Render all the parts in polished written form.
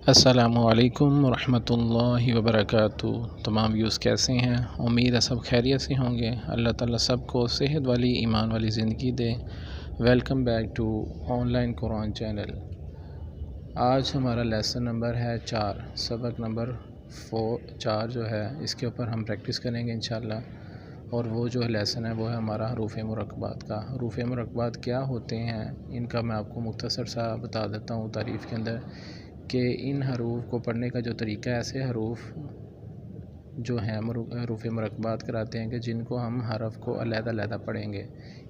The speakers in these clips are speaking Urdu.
السلام علیکم ورحمۃ اللہ وبرکاتہ۔ تمام ویوز کیسے ہیں؟ امید ہے سب خیریت سے ہوں گے۔ اللہ تعالیٰ سب کو صحت والی ایمان والی زندگی دے۔ Welcome back to online Quran channel. آج ہمارا لیسن نمبر ہے 4، سبق نمبر 4 جو ہے اس کے اوپر ہم پریکٹس کریں گے انشاءاللہ۔ اور وہ جو لیسن ہے وہ ہے ہمارا حروف مرکبات کا۔ حروف مرکبات کیا ہوتے ہیں ان کا میں آپ کو مختصر سا بتا دیتا ہوں تعریف کے اندر، کہ ان حروف کو پڑھنے کا جو طریقہ ہے، ایسے حروف جو ہیں حروف مرکبات کراتے ہیں کہ جن کو ہم حرف کو علیحدہ علیحدہ پڑھیں گے۔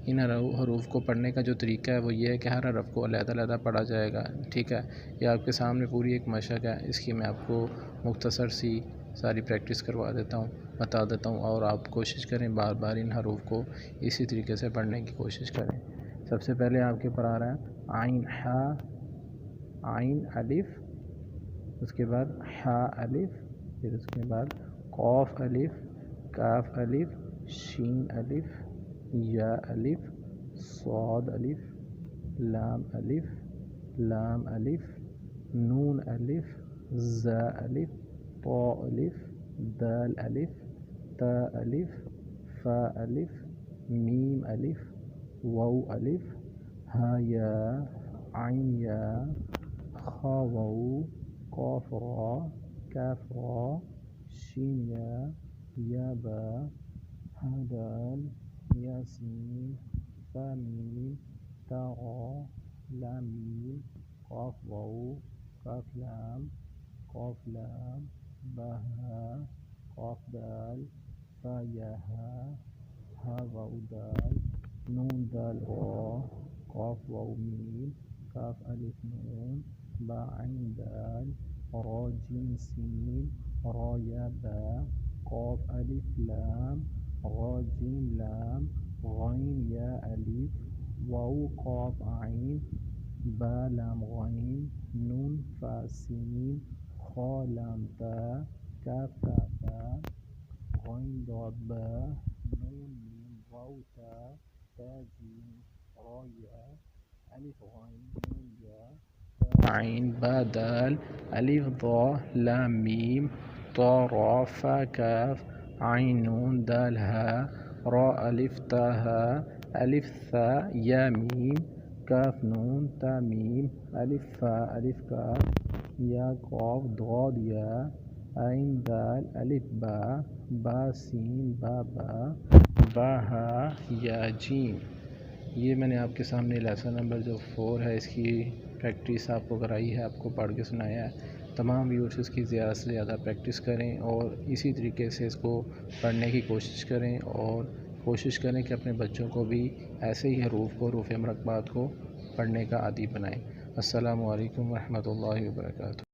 ان حروف کو پڑھنے کا جو طریقہ ہے وہ یہ ہے کہ ہر حرف کو علیحدہ علیحدہ پڑھا جائے گا، ٹھیک ہے۔ یہ آپ کے سامنے پوری ایک مشق ہے، اس کی میں آپ کو مختصر سی ساری پریکٹس کروا دیتا ہوں، بتا دیتا ہوں، اور آپ کوشش کریں بار بار ان حروف کو اسی طریقے سے پڑھنے کی کوشش کریں۔ سب سے پہلے آپ کے پر آ رہا ہے عین ہا، عین الف، اس کے بعد ہا الف، پھر اس کے بعد قاف الف، کاف الف، شین الف، یا الف، صاد الف، لام الف، لام الف، نون الف، زا الف، طا الف، دال الف، تا الف، فا الف، میم الف، واو الف، ہا یا، عین یا، خا واو، قاف را، کاف را، شین یا با، ہا دال، یا سین، فا میم، تا را، لام میم، قاف واو، کاف لام، قاف لام، با ہا، قاف دال، فا یا ہا واو دال، نون دال را، قاف واو میم، کاف الف نون، با عین دال، را جیم سین، را یا با، قاف الف لام، را جیم لام، غین یا الف، واو قاف عین، با لام غین، نون فا سین، خا لام تا، کاف تا تا، غین ضاد با، نون میم واو تا جیم، را یا، الف غین، نون یا، عین با دال، الف ضا، لام میم، طا را، فا کاف، عین نون، دال ہا، را الف، تا ہا، الف ثا، یا میم، کاف نون، تا میم، الف فا، الف کاف، یا قاف، ضاد یا، عین دال، الف با، با سین، با ہا، یا جیم۔ یہ میں نے آپ کے سامنے لیسن نمبر جو 4 ہے اس کی پریکٹس آپ کو کرائی ہے، آپ کو پڑھ کے سنایا ہے۔ تمام ویورز اس کی زیادہ سے زیادہ پریکٹس کریں اور اسی طریقے سے اس کو پڑھنے کی کوشش کریں، اور کوشش کریں کہ اپنے بچوں کو بھی ایسے ہی حروف کو، حروف مرکبات کو پڑھنے کا عادی بنائیں۔ السلام علیکم ورحمۃ اللہ وبرکاتہ۔